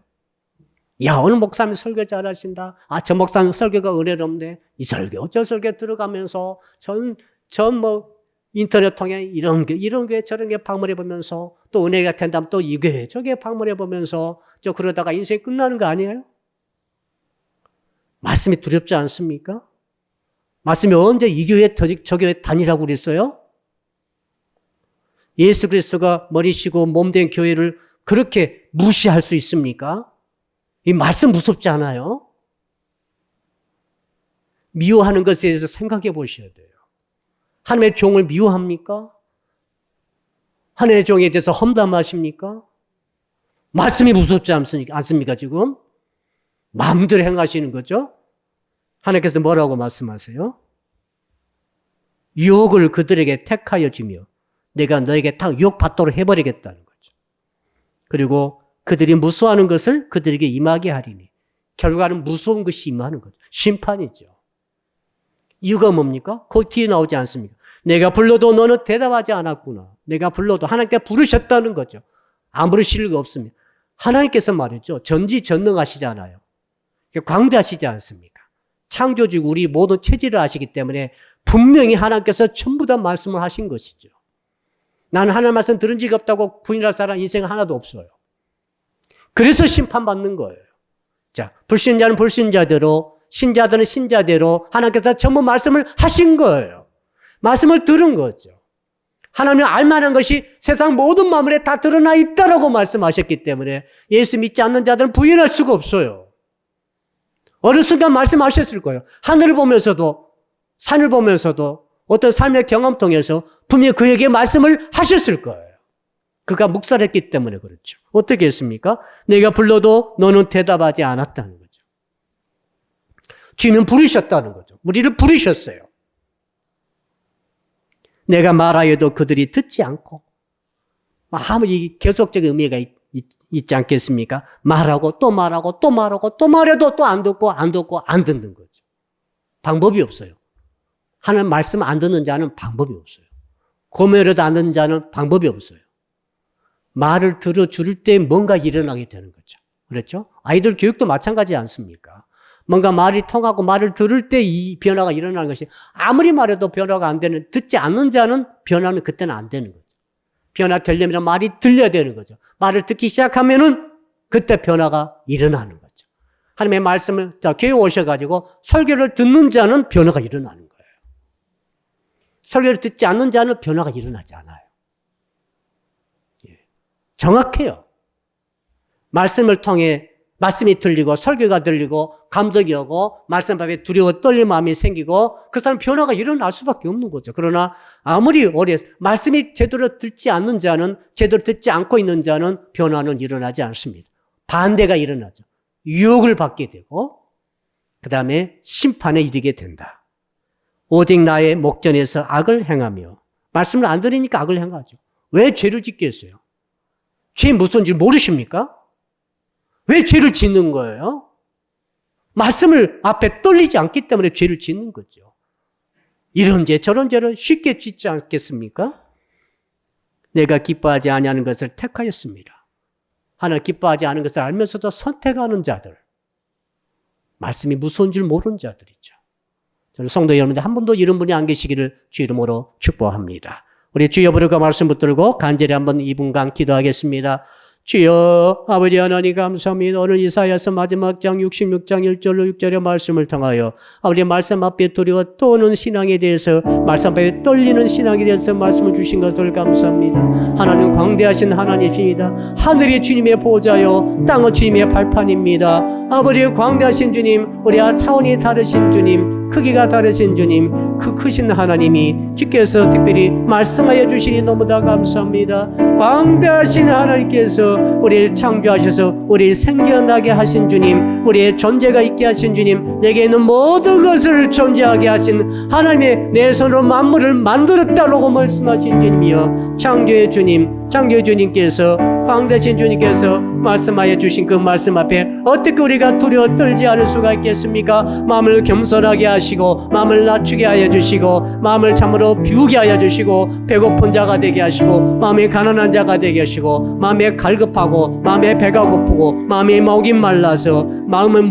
야, 오늘 목사님 설교 잘하신다. 아, 저 목사님 설교가 은혜롭네. 이 설교, 저 설교 들어가면서 인터넷 통해 이런 게 저런 게 방문해 보면서 또 은혜가 된다면 또 이게 저게 방문해 보면서 그러다가 인생 끝나는 거 아니에요? 말씀이 두렵지 않습니까? 말씀이 언제 이 교회 저 교회 다니라고 그랬어요? 예수 그리스도가 머리시고 몸된 교회를 그렇게 무시할 수 있습니까? 이 말씀 무섭지 않아요? 미워하는 것에 대해서 생각해 보셔야 돼요. 하나님의 종을 미워합니까? 하나님의 종에 대해서 험담하십니까? 말씀이 무섭지 않습니까, 지금? 마음대로 행하시는 거죠? 하나님께서 뭐라고 말씀하세요? 유혹을 그들에게 택하여 주며 내가 너에게 다 유혹받도록 해버리겠다는 거죠. 그리고 그들이 무서워하는 것을 그들에게 임하게 하리니 결과는 무서운 것이 임하는 거죠. 심판이죠. 이유가 뭡니까? 그 뒤에 나오지 않습니까? 내가 불러도 너는 대답하지 않았구나. 내가 불러도 하나님께 부르셨다는 거죠. 안 부르실 리가 없습니다. 하나님께서 말했죠. 전지전능하시잖아요. 광대하시지 않습니까? 창조주고 우리 모든 체질을 아시기 때문에 분명히 하나님께서 전부 다 말씀을 하신 것이죠. 나는 하나님 말씀 들은 적이 없다고 부인할 사람 인생 하나도 없어요. 그래서 심판받는 거예요. 자, 불신자는 불신자대로, 신자들은 신자대로 하나님께서 전부 말씀을 하신 거예요. 말씀을 들은 거죠. 하나님은 알만한 것이 세상 모든 만물에 다 드러나 있다라고 말씀하셨기 때문에 예수 믿지 않는 자들은 부인할 수가 없어요. 어느 순간 말씀하셨을 거예요. 하늘을 보면서도 산을 보면서도 어떤 삶의 경험 통해서 분명히 그에게 말씀을 하셨을 거예요. 그가 묵살했기 때문에 그렇죠. 어떻게 했습니까? 내가 불러도 너는 대답하지 않았다는 거죠. 주님은 부르셨다는 거죠. 우리를 부르셨어요. 내가 말하여도 그들이 듣지 않고 아무 이 계속적인 의미가 있지 않겠습니까? 말하고 또 말하고 또 말하고 또 말해도 또 안 듣고 안 듣고 안 듣는 거죠. 방법이 없어요. 하나님 말씀 안 듣는 자는 방법이 없어요. 고매라도 안 듣는 자는 방법이 없어요. 말을 들어줄 때 뭔가 일어나게 되는 거죠. 그렇죠? 아이들 교육도 마찬가지지 않습니까? 뭔가 말이 통하고 말을 들을 때 이 변화가 일어나는 것이 아무리 말해도 변화가 안 되는, 듣지 않는 자는 변화는 그때는 안 되는 거죠. 변화되려면 말이 들려야 되는 거죠. 말을 듣기 시작하면은 그때 변화가 일어나는 거죠. 하나님의 말씀을 교회 오셔가지고 설교를 듣는 자는 변화가 일어나는 거예요. 설교를 듣지 않는 자는 변화가 일어나지 않아요. 정확해요. 말씀을 통해 말씀이 들리고 설교가 들리고 감동이 오고 말씀 앞에 두려워 떨릴 마음이 생기고 그 사람 변화가 일어날 수밖에 없는 거죠. 그러나 아무리 오래 말씀이 제대로 듣지 않는 자는 제대로 듣지 않고 있는 자는 변화는 일어나지 않습니다. 반대가 일어나죠. 유혹을 받게 되고 그 다음에 심판에 이르게 된다. 오직 나의 목전에서 악을 행하며 말씀을 안 들으니까 악을 행하죠. 왜 죄를 짓겠어요? 죄 무슨 줄 모르십니까? 왜 죄를 짓는 거예요? 말씀을 앞에 떨리지 않기 때문에 죄를 짓는 거죠. 이런 죄 저런 죄를 쉽게 짓지 않겠습니까? 내가 기뻐하지 아니하는 것을 택하였습니다. 하나 기뻐하지 않은 것을 알면서도 선택하는 자들. 말씀이 무서운 줄 모르는 자들이죠. 저는 성도 여러분들 한 분도 이런 분이 안 계시기를 주 이름으로 축복합니다. 우리 주여 부르고 말씀 붙들고 간절히 한번 2분간 기도하겠습니다. 주여 아버지 하나님 감사합니다. 오늘 이사야서 마지막 장 66장 1절로 6절의 말씀을 통하여 아버지 말씀 앞에 두려워 떠오는 신앙에 대해서 말씀 앞에 떨리는 신앙에 대해서 말씀을 주신 것을 감사합니다. 하나님 광대하신 하나님이십니다. 하늘이 주님의 보좌요 땅은 주님의 발판입니다. 아버지 광대하신 주님, 우리 차원이 다르신 주님, 크기가 다르신 주님, 그 크신 하나님이 주께서 특별히 말씀하여 주시니 너무나 감사합니다. 광대하신 하나님께서 우리를 창조하셔서 우리 생겨나게 하신 주님, 우리의 존재가 있게 하신 주님, 내게 있는 모든 것을 존재하게 하신 하나님의 내 손으로 만물을 만들었다라고 말씀하신 주님이여, 창조의 주님, 창조의 주님께서 광대하신 주님께서 말씀하여 주신 그 말씀 앞에 어떻게 우리가 두려워 떨지 않을 수가 있겠습니까? 마음을 겸손하게 하시고 마음을 낮추게 하여 주시고 마음을 참으로 비우게 하여 주시고 배고픈 자가 되게 하시고 마음이 가난한 자가 되게 하시고 마음에 갈급하고 마음에 배가 고프고 마음에 목이 말라서 마음을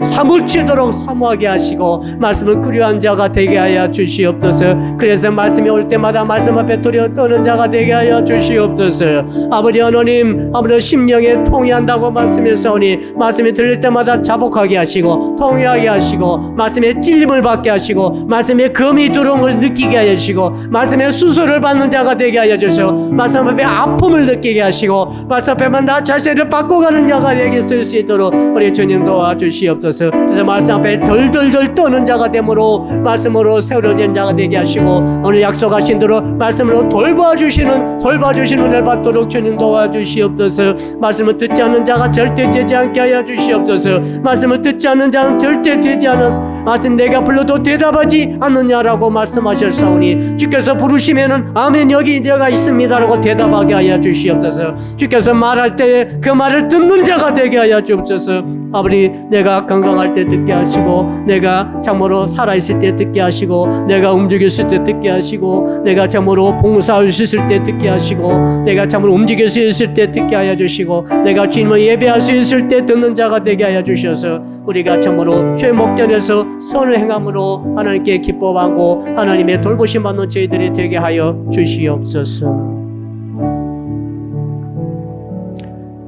사무치도록 사모하게 하시고 말씀을 그리워한 자가 되게 하여 주시옵소서. 그래서 말씀이 올 때마다 말씀 앞에 두려워 떠는 자가 되게 하여 주시옵소서. 아버지 하나님, 아버지 심령에 통회한다고 말씀했사오니 말씀이 들릴 때마다 자복하게 하시고 통회하게 하시고 말씀에 찔림을 받게 하시고 말씀에 금이 들어온 걸 느끼게 하여 주시고 말씀에 수술을 받는 자가 되게 하여 주시고 말씀 앞에 아픔을 느끼게 하시고 말씀 앞에만 나 자신을 바꿔가는 자가 되게 될 수 있도록 우리 주님 도와주시옵소서. 그래서 말씀 앞에 덜덜덜 떠는 자가 되므로 말씀으로 세워진 자가 되게 하시고 오늘 약속하신 대로 말씀으로 돌봐주시는 은혜를 받도록 주님 도와주시옵소서. 말씀을 듣지 않는 자가 절대 되지 않게 하여 주시옵소서. 말씀을 듣지 않는 자는 절대 되지 않았어. 하여튼 내가 불러도 대답하지 않느냐라고 말씀하셨사오니 주께서 부르시면은 아멘 여기 내가 있습니다라고 대답하게 하여 주시옵소서. 주께서 말할 때에 그 말을 듣는 자가 되게 하여 주옵소서. 아버지 내가 건강할 때 듣게 하시고 내가 참으로 살아있을 때 듣게 하시고 내가 움직였을 때 듣게 하시고 내가 참으로 봉사할 수 있을 때 듣게 하시고 내가 참으로 움직일 수 있을 때 듣게 하여 주시고 내가 주님을 예배할 수 있을 때 듣는 자가 되게 하여 주셔서 우리가 참으로 주의 목전에서 선을 행함으로 하나님께 기뻐하고 하나님의 돌보심 받는 저희들이 되게 하여 주시옵소서.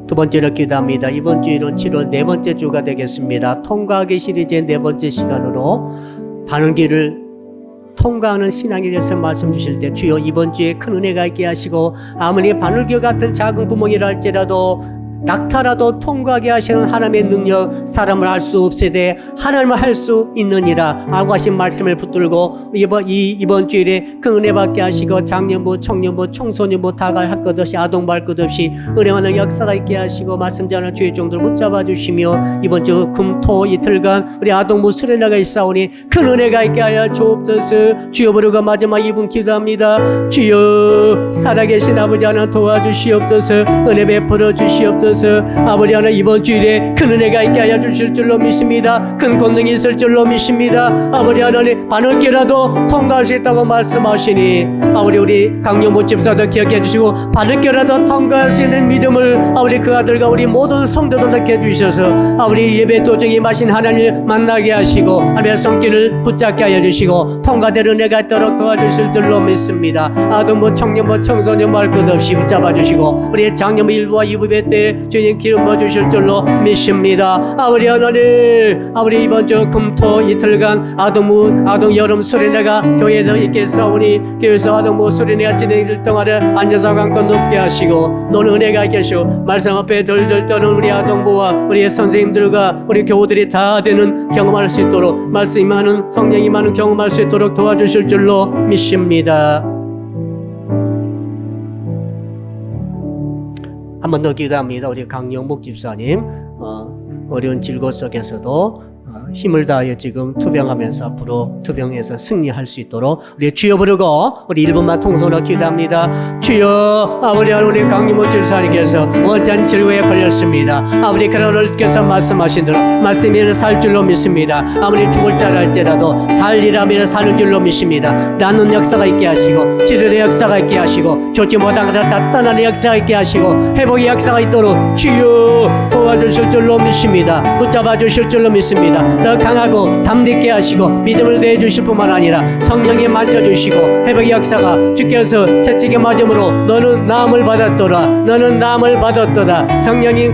두 번째로 기도합니다. 이번 주일은 7월 네 번째 주가 되겠습니다. 통과하기 시리즈의 네 번째 시간으로 바늘길을 통과하는 신앙에 대해서 말씀 주실 때 주여 이번 주에 큰 은혜가 있게 하시고 아무리 바늘길 같은 작은 구멍이라 할지라도 낙타라도 통과하게 하시는 하나님의 능력 사람을 할 수 없으되 하나님을 할 수 있느니라 라고 하신 말씀을 붙들고 이번 주일에 그 은혜 받게 하시고 장년부 청년부 청소년부 다 할 것 없이 아동부 할 것 없이 은혜와 역사가 있게 하시고 말씀 전할 주의 종들 붙잡아 주시며 이번 주 금토 이틀간 우리 아동부 수련회가 있사오니 큰 은혜가 있게 하여 주옵소서. 주여 부르고 마지막 2분 기도합니다. 주여 살아계신 아버지 하나 도와주시옵소서. 은혜 베풀어 주시옵소서. 아버지 하나 이번 주일에 큰 은혜가 있게 하여 주실 줄로 믿습니다. 큰 권능이 있을 줄로 믿습니다. 아버지 하나님 바늘길라도 통과할 수 있다고 말씀하시니 아버지 우리 강용보 집사도 기억해 주시고 바늘길라도 통과할 수 있는 믿음을 아버지 그 아들과 우리 모든 성도들에게 해주셔서 아버지 예배 도중에 마신 하나님을 만나게 하시고 하나님의 손길을 붙잡게 하여 주시고 통과될 은혜가 있도록 도와주실 줄로 믿습니다. 아동부 청년부 청소년부 할 것 없이 붙잡아 주시고 우리 장년부 1부와 2부 예배 때 주님 기름 부어주실 줄로 믿습니다. 아버지 하나님 아버지 이번 주 금토 이틀간 아동 여름 수련회가 교회에서 있겠사오니 교회에서 아동부 수련회가 진행될 동안에 앉아서 관건 높게 하시고 노는 은혜가 있게 하시고 말씀 앞에 덜덜 떠는 우리 아동부와 우리 선생님들과 우리 교우들이 다 되는 경험할 수 있도록 말씀이 많은 성령이 많은 경험할 수 있도록 도와주실 줄로 믿습니다. 한 번 더 기도합니다. 우리 강영복 집사님 어려운 질고 속에서도 힘을 다하여 지금 투병하면서 앞으로 투병해서 승리할 수 있도록 우리 주여 부르고 우리 1분만 통성으로 기도합니다. 주여 아버지 우리 강림호 집사님께서 원찬 질고에 걸렸습니다. 아버지 그러나 오늘께서 말씀하신 대로 말씀이면 살 줄로 믿습니다. 아무리 죽을 자라 할지라도 살리라면 사는 줄로 믿습니다. 낫는 역사가 있게 하시고 치료의 역사가 있게 하시고 좋지 못한 것을 다 떠나는 역사가 있게 하시고 회복의 역사가 있도록 주여 도와주실 줄로 믿습니다. 붙잡아 주실 줄로 믿습니다. 더 강하고 담대케 하시고 믿음을 대해 주실 뿐만 아니라 성령에 만져주시고 회복의 역사가 주께서 채찍에 맞음으로 너는 나음을 받았더라 너는 나음을 받았도다 성령이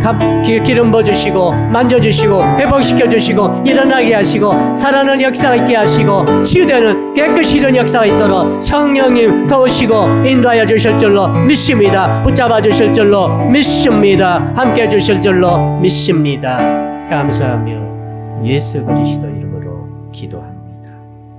기름 부어주시고 만져주시고 회복시켜주시고 일어나게 하시고 살아나는 역사가 있게 하시고 치유되는 깨끗이 이런 역사가 있도록 성령님 도우시고 인도하여 주실 줄로 믿습니다. 붙잡아 주실 줄로 믿습니다. 함께 해 주실 줄로 믿습니다. 감사하며 예수 그리스도 이름으로 기도합니다.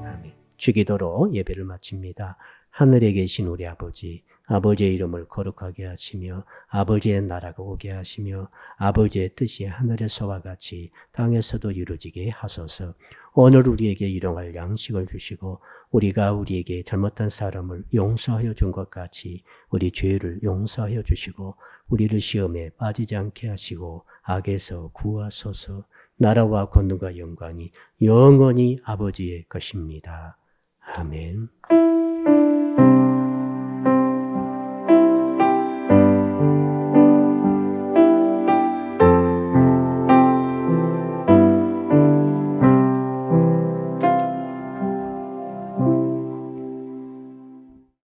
아멘. 주기도로 예배를 마칩니다. 하늘에 계신 우리 아버지 아버지의 이름을 거룩하게 하시며 아버지의 나라가 오게 하시며 아버지의 뜻이 하늘에서와 같이 땅에서도 이루어지게 하소서. 오늘 우리에게 일용할 양식을 주시고 우리가 우리에게 잘못한 사람을 용서하여 준 것 같이 우리 죄를 용서하여 주시고 우리를 시험에 빠지지 않게 하시고 악에서 구하소서. 나라와 권능과 영광이 영원히 아버지의 것입니다. 아멘.